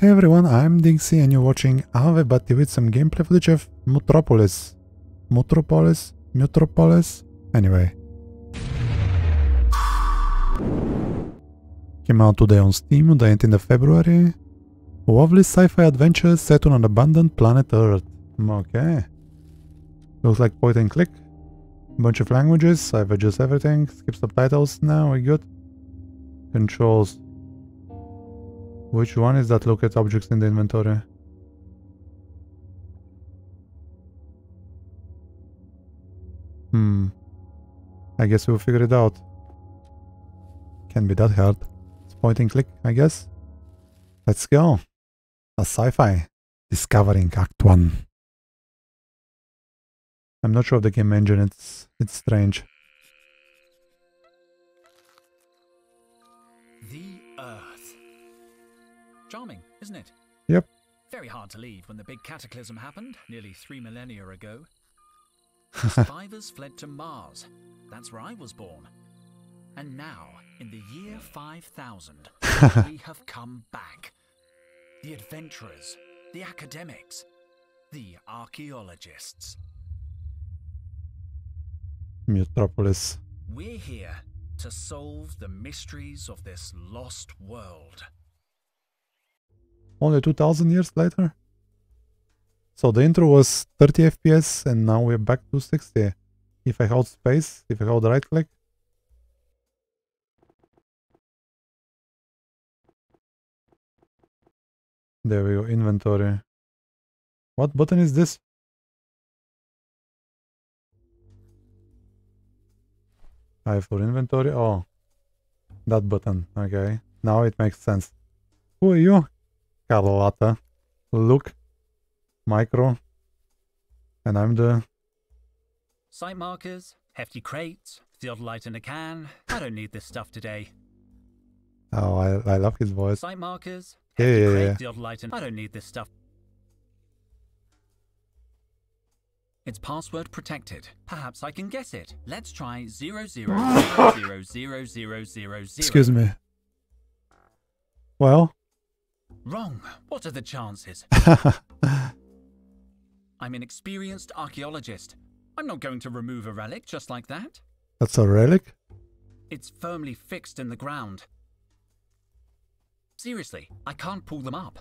Hey everyone, I'm DinXy and you're watching Avebati with some gameplay footage of Mutropolis. Mutropolis? Anyway. Came out today on Steam on the 18th of February. Lovely sci-fi adventure set on an abandoned planet Earth. Okay. Looks like point and click. Bunch of languages, I've adjusted everything. Skip subtitles, now we're good. Controls. Which one is that? Look at objects in the inventory. I guess we'll figure it out. Can't be that hard. It's point and click, I guess. Let's go. A sci-fi. Discovering Act 1. I'm not sure of the game engine, it's strange. The Earth. Charming, isn't it? Yep. Very hard to leave when the big cataclysm happened nearly 3 millennia ago. Survivors fled to Mars. That's where I was born. And now, in the year 5000, we have come back. The adventurers, the academics, the archaeologists. Mutropolis. We're here to solve the mysteries of this lost world. Only 2000 years later? So the intro was 30 FPS and now we're back to 60. If I hold space, if I hold right click. There we go, inventory. What button is this? I for inventory, oh. That button, okay. Now it makes sense. Who are you? Carlotta. Look. Micro. And I'm the... Site markers, hefty crates, theodolite in a can. I don't need this stuff today. Oh, I love his voice. Site markers, Yeah, hefty yeah, crate, yeah. theodolite in... I don't need this stuff. It's password protected. Perhaps I can guess it. Let's try 00000000. Excuse me. Well? Wrong. What are the chances? I'm an experienced archaeologist. I'm not going to remove a relic just like that. That's a relic? It's firmly fixed in the ground. Seriously, I can't pull them up.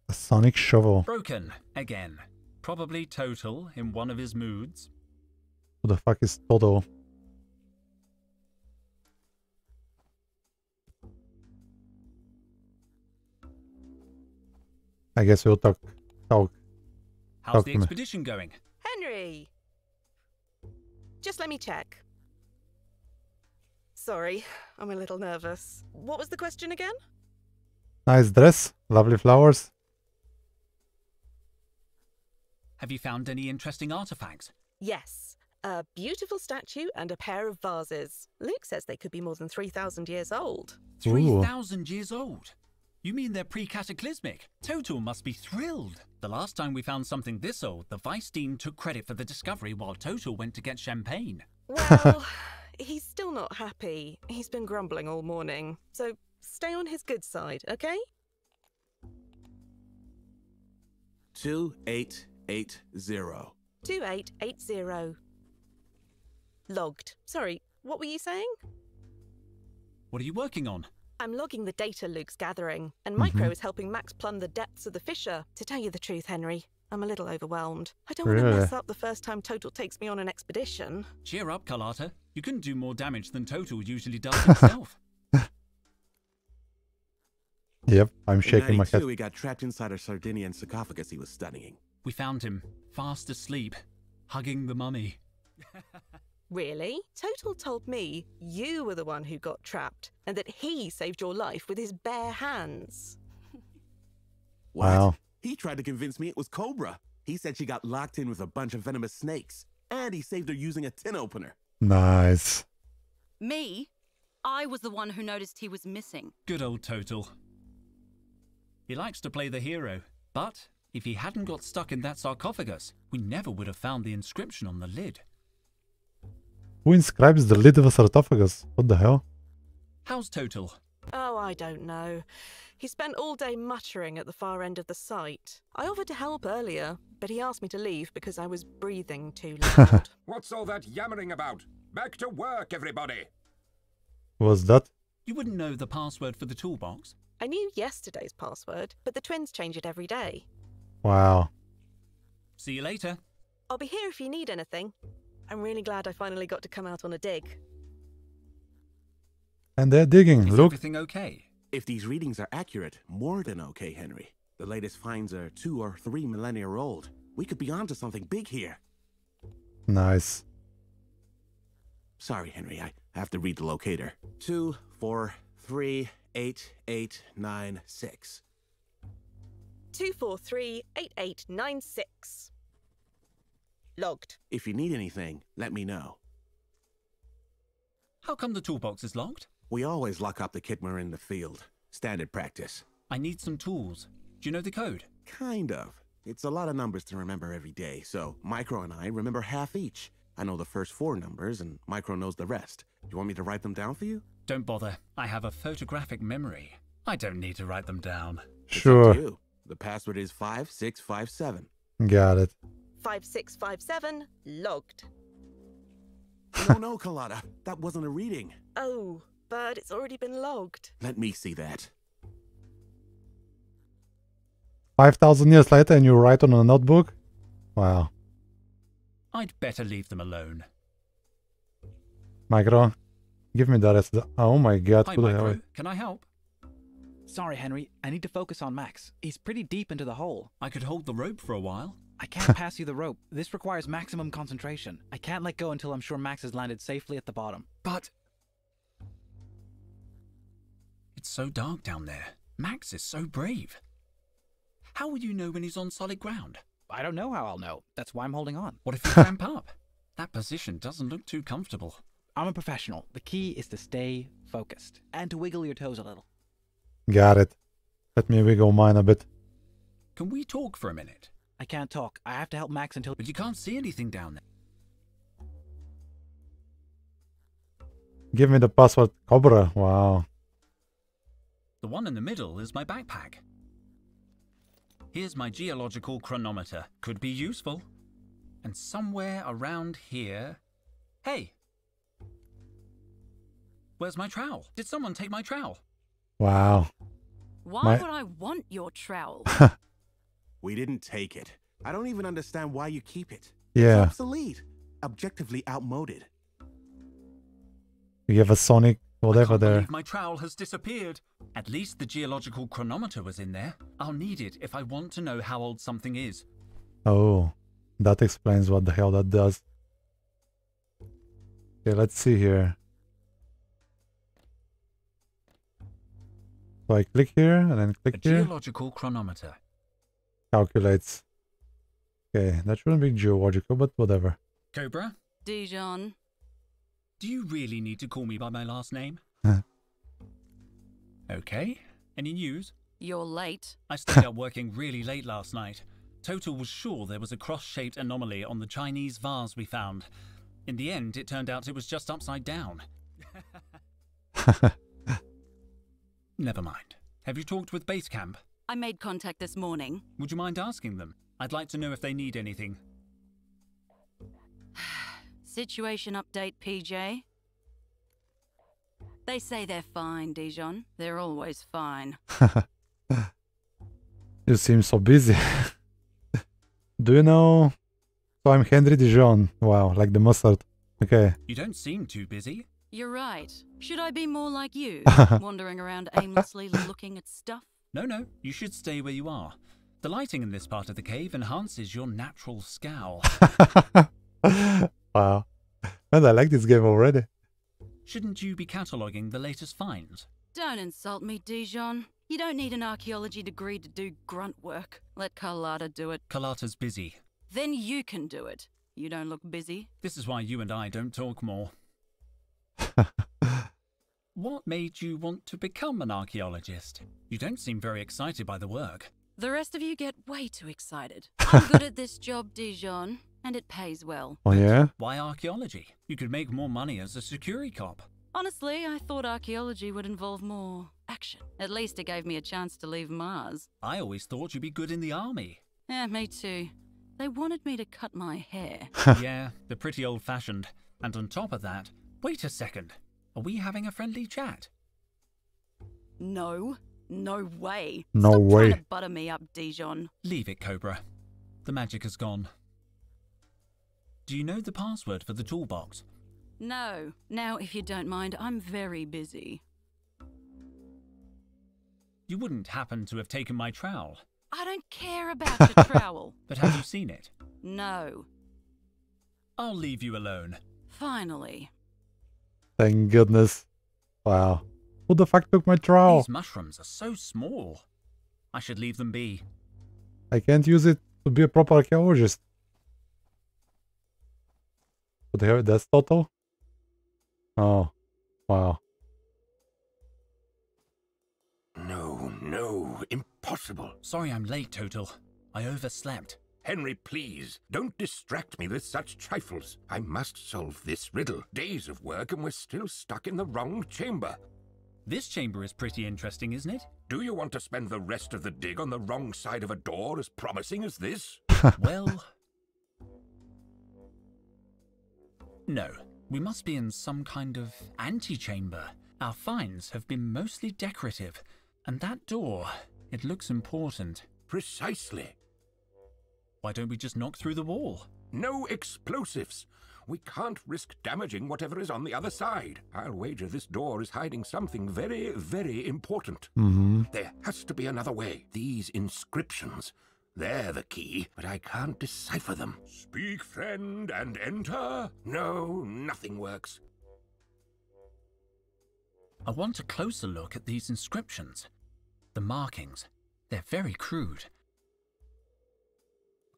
A sonic shovel. Broken again. Probably Total in one of his moods. Who the fuck is Toto? I guess we'll talk. How's the expedition going? Henry! Just let me check. Sorry, I'm a little nervous. What was the question again? Nice dress, lovely flowers. Have you found any interesting artifacts? Yes, a beautiful statue and a pair of vases. Luke says they could be more than 3,000 years old. 3,000 years old? You mean they're pre-cataclysmic? Total must be thrilled. The last time we found something this old, the Vice Dean took credit for the discovery while Total went to get champagne. Well, he's still not happy. He's been grumbling all morning. So stay on his good side, okay? 2880. 2880. Logged. Sorry, what were you saying? What are you working on? I'm logging the data Luke's gathering, and Micro is helping Max plumb the depths of the fissure. To tell you the truth, Henry, I'm a little overwhelmed. I don't want to mess up the first time Total takes me on an expedition. Cheer up, Carlotta. You couldn't do more damage than Total usually does himself. Yep, I'm shaking my head. He got trapped inside a Sardinian sarcophagus he was studying. We found him, fast asleep, hugging the mummy. Really? Total told me you were the one who got trapped, and that he saved your life with his bare hands. What? Wow. He tried to convince me it was Cobra. He said she got locked in with a bunch of venomous snakes, and he saved her using a tin opener. Nice. Me? I was the one who noticed he was missing. Good old Total. He likes to play the hero, but if he hadn't got stuck in that sarcophagus, we never would have found the inscription on the lid. Who inscribes the lid of a sarcophagus? What the hell? How's Total? Oh, I don't know. He spent all day muttering at the far end of the site. I offered to help earlier, but he asked me to leave because I was breathing too loud. What's all that yammering about? Back to work, everybody! Was that? You wouldn't know the password for the toolbox? I knew yesterday's password, but the twins change it every day. Wow. See you later. I'll be here if you need anything. I'm really glad I finally got to come out on a dig. And they're digging. Is Look. everything okay? If these readings are accurate, more than okay, Henry. The latest finds are 2 or 3 millennia old. We could be onto something big here. Nice. Sorry, Henry, I have to read the locator. 2, 4, 3, 8, 8, 9, 6. 2438896. Logged. If you need anything, let me know. How come the toolbox is locked? We always lock up the kit when we're in the field. Standard practice. I need some tools. Do you know the code? Kind of. It's a lot of numbers to remember every day, so Micro and I remember half each. I know the first 4 numbers, and Micro knows the rest. You want me to write them down for you? Don't bother. I have a photographic memory. I don't need to write them down. Sure. It's up to you. The password is 5657. Got it. 5657. Logged. No, Carlotta. That wasn't a reading. Oh, but it's already been logged. Let me see that. 5,000 years later and you write on a notebook? Wow. I'd better leave them alone. Micro, give me the rest. Oh my god. Hi, Who the hell? Micro. Can I help? Sorry, Henry. I need to focus on Max. He's pretty deep into the hole. I could hold the rope for a while. I can't pass you the rope. This requires maximum concentration. I can't let go until I'm sure Max has landed safely at the bottom. But... it's so dark down there. Max is so brave. How will you know when he's on solid ground? I don't know how I'll know. That's why I'm holding on. What if you cramp up? That position doesn't look too comfortable. I'm a professional. The key is to stay focused and to wiggle your toes a little. Got it. Let me wiggle mine a bit. Can we talk for a minute? I can't talk. I have to help Max until... But you can't see anything down there. Give me the password. Cobra. Wow. The one in the middle is my backpack. Here's my geological chronometer. Could be useful. And somewhere around here... Hey! Where's my trowel? Did someone take my trowel? Wow. Why would I want your trowel? We didn't take it. I don't even understand why you keep it. Yeah. It's obsolete. Objectively outmoded. You have a sonic I whatever can't there. believe my trowel has disappeared. At least the geological chronometer was in there. I'll need it if I want to know how old something is. Oh. That explains what the hell that does. Okay, let's see here. So I click here and then click A here. geological chronometer. Calculates. Okay, that shouldn't be geological, but whatever. Cobra, Dijon. do you really need to call me by my last name? Okay. Any news? You're late. I stayed up working really late last night. Total was sure there was a cross-shaped anomaly on the Chinese vase we found. In the end, it turned out it was just upside down. Never mind. Have you talked with Base Camp? I made contact this morning. Would you mind asking them? I'd like to know if they need anything. Situation update, PJ. They say they're fine, Dijon. They're always fine. You seem so busy. Do you know? So I'm Henry Dijon. Wow, like the mustard. Okay. You don't seem too busy. You're right. Should I be more like you, wandering around aimlessly looking at stuff? No, you should stay where you are. The lighting in this part of the cave enhances your natural scowl. Wow. And I like this game already. Shouldn't you be cataloguing the latest finds? Don't insult me, Dijon. You don't need an archaeology degree to do grunt work. Let Carlotta do it. Carlotta's busy. Then you can do it. You don't look busy. This is why you and I don't talk more. What made you want to become an archaeologist? You don't seem very excited by the work. The rest of you get way too excited. I'm good at this job, Dijon, and it pays well. Oh yeah? Why archaeology? You could make more money as a security cop. Honestly, I thought archaeology would involve more action. At least it gave me a chance to leave Mars. I always thought you'd be good in the army. Yeah, me too. They wanted me to cut my hair. Yeah, they're pretty old-fashioned. And on top of that, wait a second. Are we having a friendly chat? No. No way. No Stop way. trying to butter me up, Dijon. Leave it, Cobra. The magic has gone. Do you know the password for the toolbox? No. Now, if you don't mind, I'm very busy. You wouldn't happen to have taken my trowel. I don't care about your trowel. But have you seen it? No. I'll leave you alone. Finally. Thank goodness. Wow. Who the fuck took my trowel? These mushrooms are so small. I should leave them be. I can't use it to be a proper archaeologist. But here, that's total? Oh. Wow. No, impossible. Sorry I'm late, Total. I overslept. Henry, please, don't distract me with such trifles. I must solve this riddle. Days of work and we're still stuck in the wrong chamber. This chamber is pretty interesting, isn't it? Do you want to spend the rest of the dig on the wrong side of a door as promising as this? Well... No. We must be in some kind of antechamber. Our finds have been mostly decorative. And that door, it looks important. Precisely. Why don't we just knock through the wall? No explosives. We can't risk damaging whatever is on the other side. I'll wager this door is hiding something very, very important. There has to be another way. These inscriptions, they're the key, but I can't decipher them. Speak, friend, and enter? No, nothing works. I want a closer look at these inscriptions. The markings, they're very crude.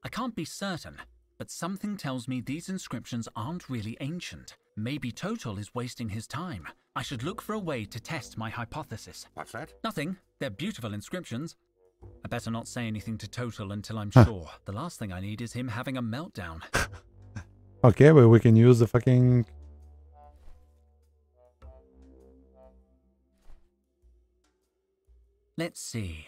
I can't be certain, but something tells me these inscriptions aren't really ancient. Maybe Total is wasting his time. I should look for a way to test my hypothesis. What's that? Nothing. They're beautiful inscriptions. I better not say anything to Total until I'm sure. The last thing I need is him having a meltdown. Okay, well, we can use the fucking... Let's see.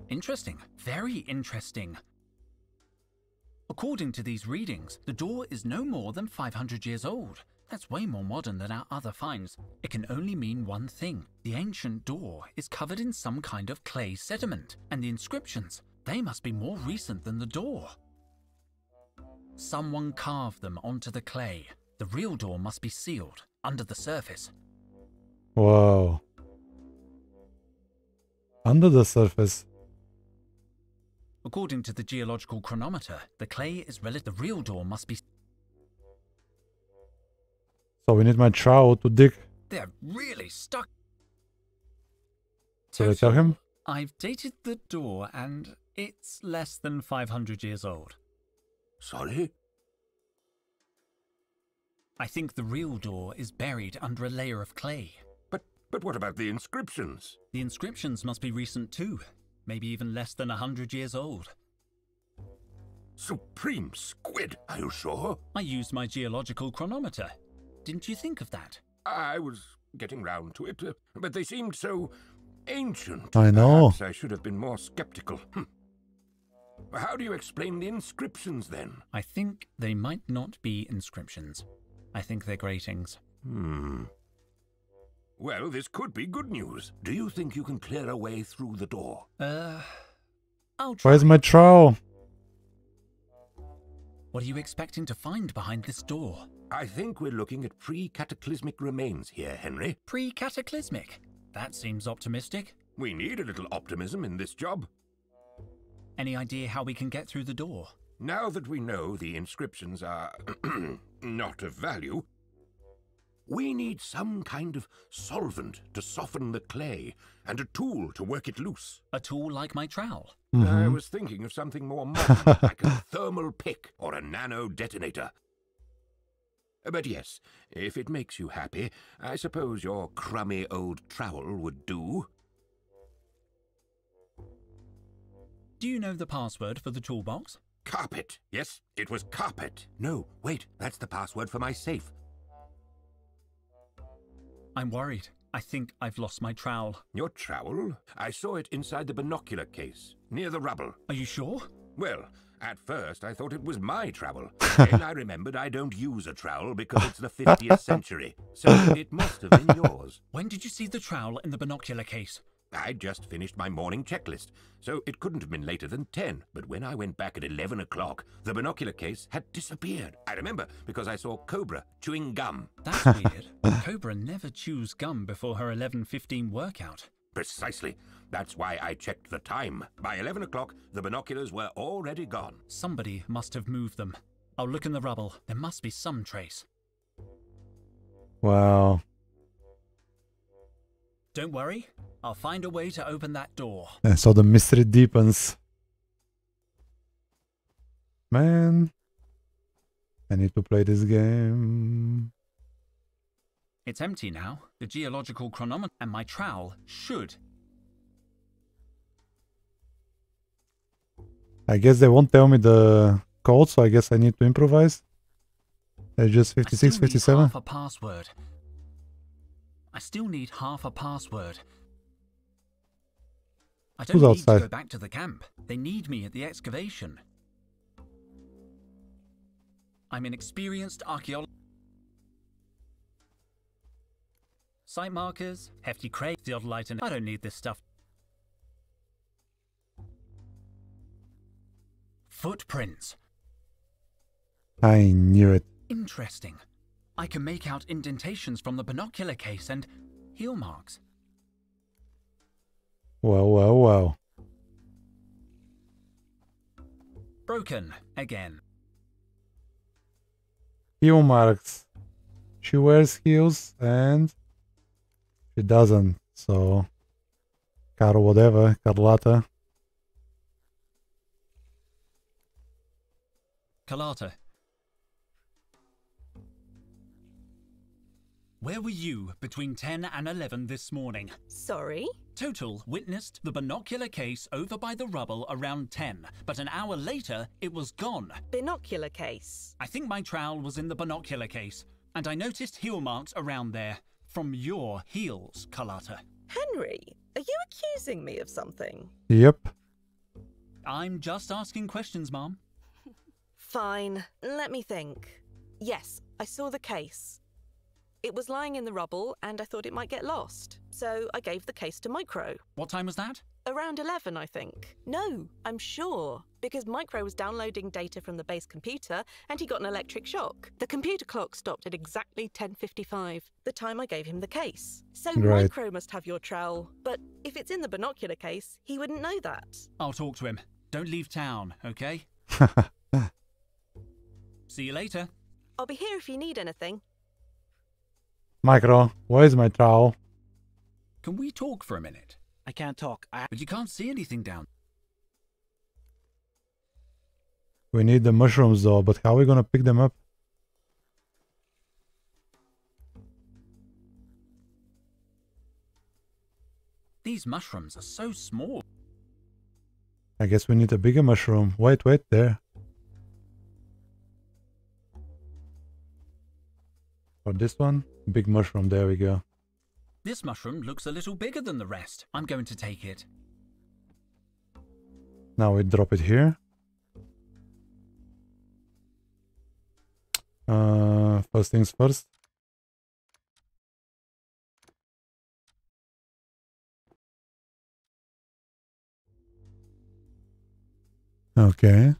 Interesting. Very interesting. According to these readings, the door is no more than 500 years old. That's way more modern than our other finds. It can only mean one thing. The ancient door is covered in some kind of clay sediment, and the inscriptions, they must be more recent than the door. Someone carved them onto the clay. The real door must be sealed, under the surface. Whoa. Under the surface. According to the geological chronometer, the clay is the real door must be... So we need my trowel to dig. They're really stuck. Should I tell him? I've dated the door and it's less than 500 years old. Sorry? I think the real door is buried under a layer of clay. But what about the inscriptions? The inscriptions must be recent too. Maybe even less than 100 years old. Supreme squid, are you sure? I used my geological chronometer. Didn't you think of that? I was getting round to it, but they seemed so ancient. I know. Perhaps I should have been more skeptical. How do you explain the inscriptions then? I think they might not be inscriptions. I think they're gratings. Well, this could be good news. Do you think you can clear a way through the door? I'll try. Where's my trowel? What are you expecting to find behind this door? I think we're looking at pre-cataclysmic remains here, Henry. Pre-cataclysmic? That seems optimistic. We need a little optimism in this job. Any idea how we can get through the door? Now that we know the inscriptions are not of value, we need some kind of solvent to soften the clay and a tool to work it loose. A tool like my trowel? I was thinking of something more modern, like a thermal pick or a nano detonator. But yes, if it makes you happy, I suppose your crummy old trowel would do. Do you know the password for the toolbox? Carpet. Yes, it was carpet. No, wait, that's the password for my safe. I'm worried. I think I've lost my trowel. Your trowel? I saw it inside the binocular case, near the rubble. Are you sure? Well, at first I thought it was my trowel. Then I remembered I don't use a trowel because it's the 50th century. So it must have been yours. When did you see the trowel in the binocular case? I'd just finished my morning checklist, so it couldn't have been later than 10. But when I went back at 11 o'clock, the binocular case had disappeared. I remember because I saw Cobra chewing gum. That's weird. Cobra never chews gum before her 11:15 workout. Precisely. That's why I checked the time. By 11 o'clock, the binoculars were already gone. Somebody must have moved them. I'll look in the rubble. There must be some trace. Wow. Don't worry. I'll find a way to open that door. And so the mystery deepens. Man, I need to play this game. It's empty now. The geological chronometer and my trowel should. I guess they won't tell me the code, so I guess I need to improvise. It's just 56, 57. Half a password. I still need half a password. I don't Who's need outside? to go back to the camp. They need me at the excavation. I'm an experienced archaeologist. Site markers, hefty crate, theodolite, and I don't need this stuff. Footprints. I knew it. Interesting. I can make out indentations from the binocular case and heel marks. Wow, wow, wow. Broken again. Heel marks. She wears heels and she doesn't. So, whatever, Carlotta. Carlotta. Where were you between 10 and 11 this morning? Sorry? Total witnessed the binocular case over by the rubble around 10, but an hour later it was gone. Binocular case. I think my trowel was in the binocular case, and I noticed heel marks around there from your heels, Carlotta. Henry, are you accusing me of something? Yep. I'm just asking questions, Mom. Fine, let me think. Yes, I saw the case. It was lying in the rubble and I thought it might get lost. So I gave the case to Micro. What time was that? Around 11, I think. No, I'm sure. Because Micro was downloading data from the base computer and he got an electric shock. The computer clock stopped at exactly 10:55, the time I gave him the case. So Right. Micro must have your trowel. But if it's in the binocular case, he wouldn't know that. I'll talk to him. Don't leave town, okay? See you later. I'll be here if you need anything. Micro, where's my trowel? Can we talk for a minute? I can't talk. But you can't see anything down. We need the mushrooms though, but how are we gonna pick them up? These mushrooms are so small. I guess we need a bigger mushroom. Wait, there. Or this one? Big mushroom, there we go. This mushroom looks a little bigger than the rest. I'm going to take it. Now we drop it here. First things first. Okay.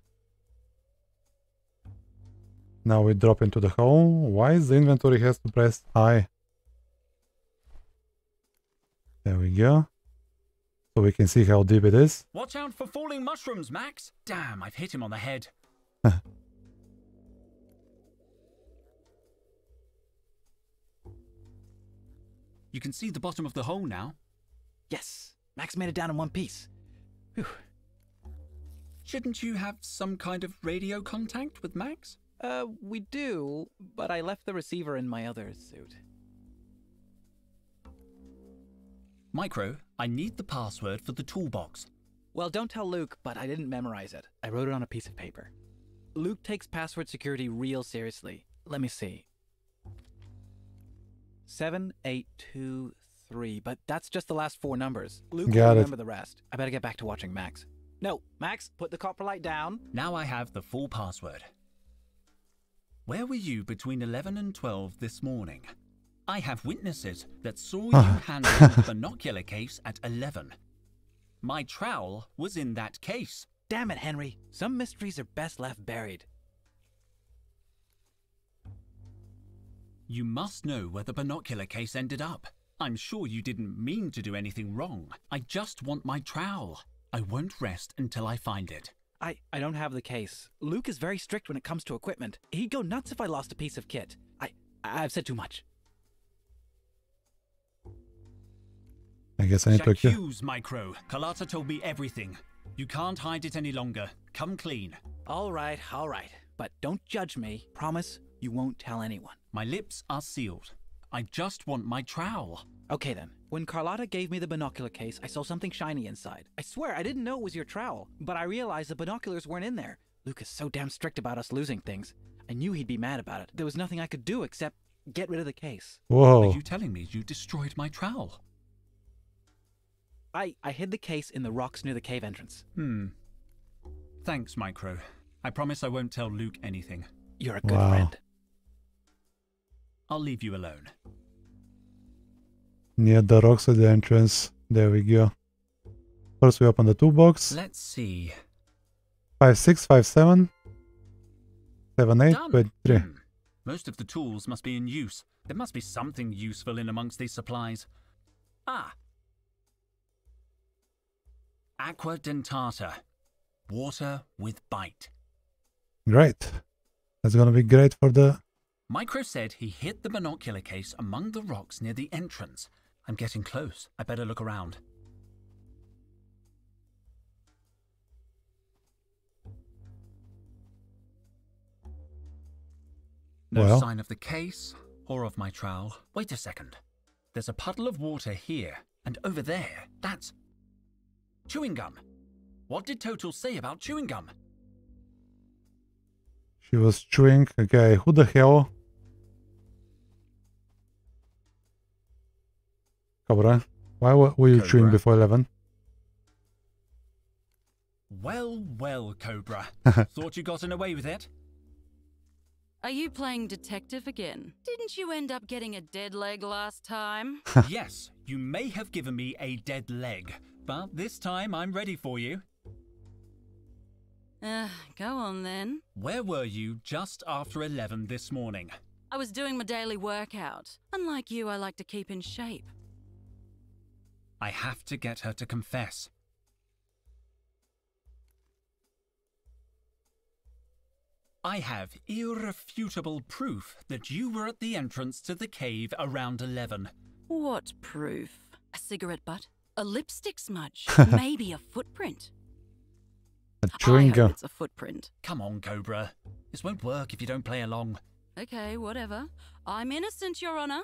Now we drop into the hole. Why is the inventory has to press I? There we go. So we can see how deep it is. Watch out for falling mushrooms, Max. Damn, I've hit him on the head. You can see the bottom of the hole now. Yes, Max made it down in one piece. Whew. Shouldn't you have some kind of radio contact with Max? We do, but I left the receiver in my other suit. Micro, I need the password for the toolbox. Well, don't tell Luke, but I didn't memorize it. I wrote it on a piece of paper. Luke takes password security real seriously. Let me see. 7823, but that's just the last 4 numbers. Luke will remember the rest. I better get back to watching Max. No, Max, put the copper light down. Now I have the full password. Where were you between 11 and 12 this morning? I have witnesses that saw you handling the binocular case at 11. My trowel was in that case. Damn it, Henry. Some mysteries are best left buried. You must know where the binocular case ended up. I'm sure you didn't mean to do anything wrong. I just want my trowel. I won't rest until I find it. I don't have the case. Luke is very strict when it comes to equipment. He'd go nuts if I lost a piece of kit. I've said too much. I guess I need to accuse, Micro. Carlotta told me everything. You can't hide it any longer. Come clean. All right. But don't judge me. Promise you won't tell anyone. My lips are sealed. I just want my trowel. Okay then. When Carlotta gave me the binocular case, I saw something shiny inside. I swear I didn't know it was your trowel, but I realized the binoculars weren't in there. Luke is so damn strict about us losing things. I knew he'd be mad about it. There was nothing I could do except get rid of the case. Whoa. Are you telling me you destroyed my trowel? I hid the case in the rocks near the cave entrance. Thanks, Micro. I promise I won't tell Luke anything. You're a good friend. I'll leave you alone. Near the rocks at the entrance. There we go. First we open the toolbox. Let's see. 5, 6, 5, 7. 7, 8, 3. Most of the tools must be in use. There must be something useful in amongst these supplies. Aqua dentata. Water with bite. Great. That's gonna be great for the... Micro said he hid the binocular case among the rocks near the entrance. I'm getting close. I better look around. No sign of the case or of my trowel. Wait a second. There's a puddle of water here and over there. That's chewing gum. What did Total say about chewing gum? She was chewing. Okay, who the hell? Cobra, why were you chewing before 11? Well, Cobra. Thought you gotten away with it? Are you playing detective again? Didn't you end up getting a dead leg last time? Yes, you may have given me a dead leg, but this time I'm ready for you. Go on then. Where were you just after 11 this morning? I was doing my daily workout. Unlike you, I like to keep in shape. I have to get her to confess. I have irrefutable proof that you were at the entrance to the cave around 11. What proof? A cigarette butt? A lipstick smudge? Maybe a footprint? A chewing gum. It's a footprint. Come on, Cobra. This won't work if you don't play along. Okay, whatever. I'm innocent, Your Honor.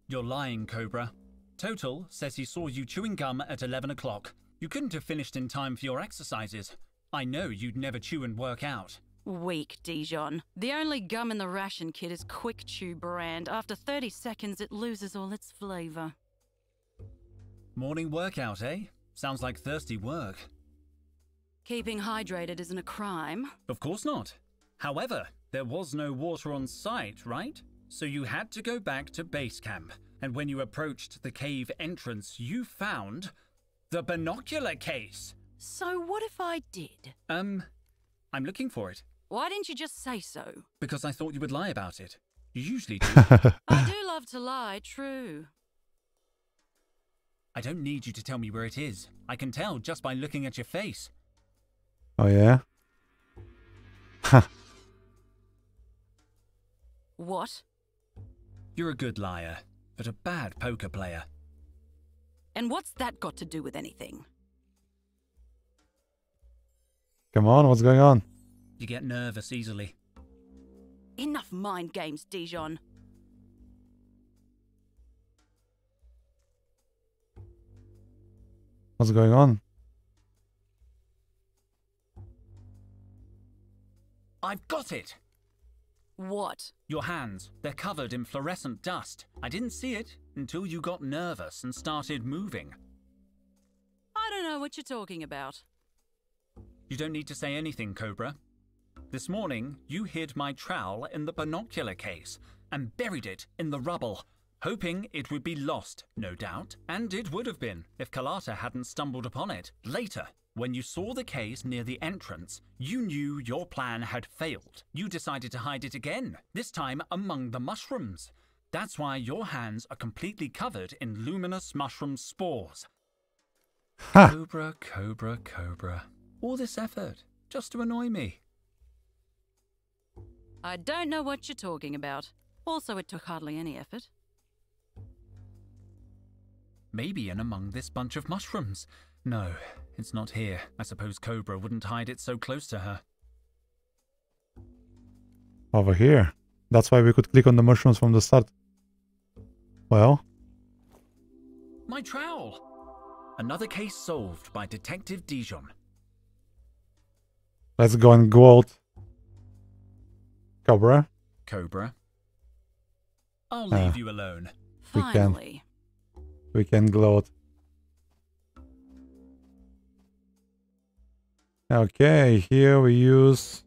You're lying, Cobra. Total says he saw you chewing gum at 11 o'clock. You couldn't have finished in time for your exercises. I know you'd never chew and work out. Weak, Dijon. The only gum in the ration kit is Quick Chew brand. After 30 seconds, it loses all its flavor. Morning workout, eh? Sounds like thirsty work. Keeping hydrated isn't a crime. Of course not. However, there was no water on site, right? So you had to go back to base camp. And when you approached the cave entrance, you found the binocular case. So what if I did? I'm looking for it. Why didn't you just say so? Because I thought you would lie about it. You usually do. I do love to lie, true. I don't need you to tell me where it is. I can tell just by looking at your face. Oh, yeah? What? You're a good liar, but a bad poker player. And what's that got to do with anything? Come on, what's going on? You get nervous easily. Enough mind games, Dijon. What's going on? I've got it! What? Your hands. They're covered in fluorescent dust. I didn't see it until you got nervous and started moving. I don't know what you're talking about. You don't need to say anything, Cobra. This morning, you hid my trowel in the binocular case and buried it in the rubble, hoping it would be lost, no doubt. And it would have been if Carlotta hadn't stumbled upon it. Later, when you saw the case near the entrance, you knew your plan had failed. You decided to hide it again, this time among the mushrooms. That's why your hands are completely covered in luminous mushroom spores. Ha! Cobra, Cobra, Cobra. All this effort, just to annoy me. I don't know what you're talking about. Also, it took hardly any effort. Maybe in among this bunch of mushrooms. No, it's not here. I suppose Cobra wouldn't hide it so close to her. Over here. That's why we could click on the mushrooms from the start. Well. My trowel! Another case solved by Detective Dijon. Let's go and go out. Cobra. Cobra. I'll leave you alone. We can. Finally. We can gloat. Okay, here we use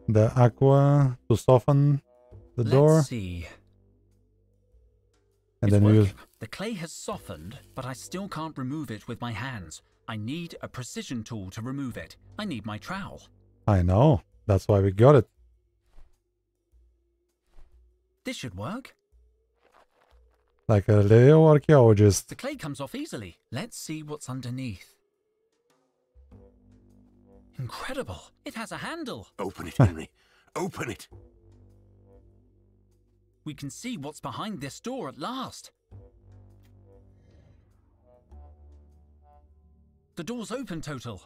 the aqua to soften the door. Let's see. And It's then we use... working. The clay has softened, but I still can't remove it with my hands. I need a precision tool to remove it. I need my trowel. I know. That's why we got it. This should work. Like a little archaeologist. The clay comes off easily. Let's see what's underneath. Incredible. It has a handle. Open it, Henry. Open it. We can see what's behind this door at last. The door's open, Total.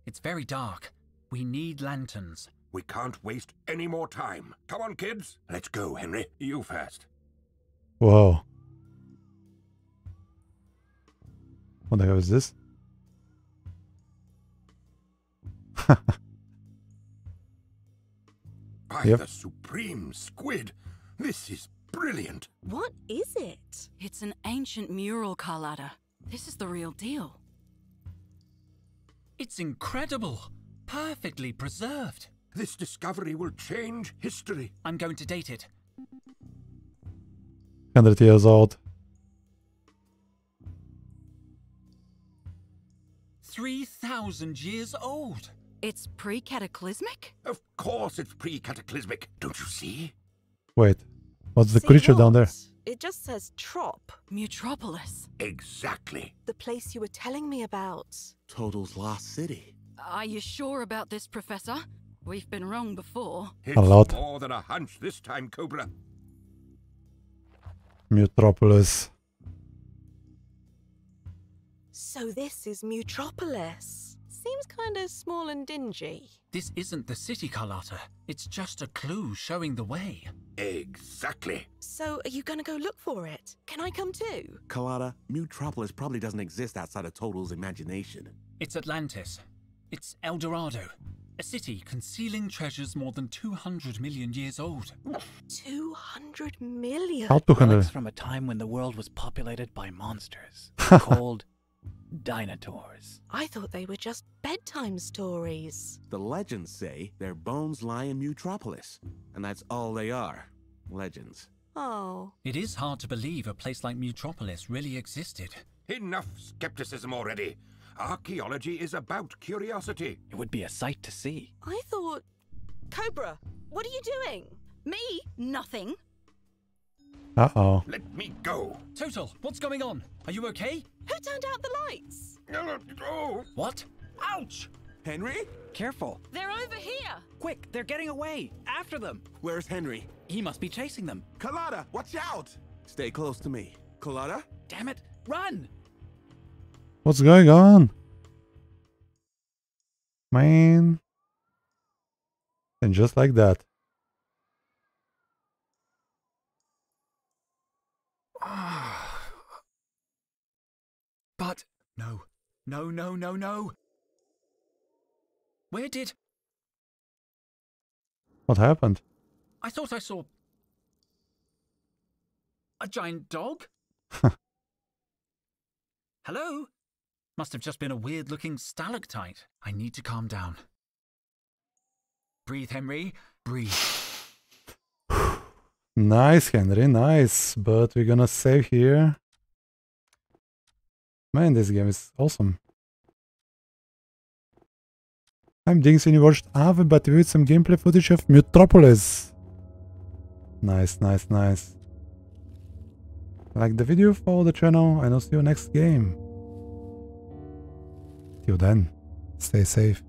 It's very dark. We need lanterns. We can't waste any more time. Come on, kids. Let's go, Henry. You first. Whoa. What the hell is this? By Yep. the supreme squid. This is brilliant. What is it? It's an ancient mural, Carlotta. This is the real deal. It's incredible. Perfectly preserved. This discovery will change history. I'm going to date it. 100 years old. 3,000 years old. It's pre-cataclysmic? Of course it's pre-cataclysmic. Don't you see? Wait. What's the See creature down there? what? It just says Trop, Mutropolis. Exactly. the place you were telling me about. Total's lost city. Are you sure about this, Professor? We've been wrong before. It's lot. more than a hunch this time, Cobra. Mutropolis. So this is Mutropolis. Seems kind of small and dingy. This isn't the city, Carlotta. It's just a clue showing the way. Exactly. So are you gonna go look for it? Can I come too? Colada, Mutropolis probably doesn't exist outside of Total's imagination. It's Atlantis. It's El Dorado. A city concealing treasures more than 200 million years old. 200 million? How to handle Relics from a time when the world was populated by monsters called Dinotaurs. I thought they were just bedtime stories. The legends say their bones lie in Mutropolis, and that's all they are. Legends. Oh. It is hard to believe a place like Mutropolis really existed. Enough skepticism already. Archaeology is about curiosity. It would be a sight to see. I thought... Cobra, what are you doing? Me? Nothing. Uh-oh. Let me go. Total, what's going on? Are you okay? Who turned out the lights? Oh. What? Ouch! Henry? Careful. They're over here. Quick, they're getting away. After them. Where's Henry? He must be chasing them. Colada, watch out! Stay close to me. Colada? Damn it. Run! What's going on? Man. And just like that. No. No, no, no, no. Where did... What happened? I thought I saw... a giant dog? Hello? Must have just been a weird-looking stalactite. I need to calm down. Breathe, Henry. Breathe. Nice, Henry, nice. But we're gonna save here. Man, this game is awesome. I'm DinXy and you watched Ave, but with some gameplay footage of Mutropolis. Nice, nice, nice. Like the video, follow the channel, and I'll see you next game. Till then, stay safe.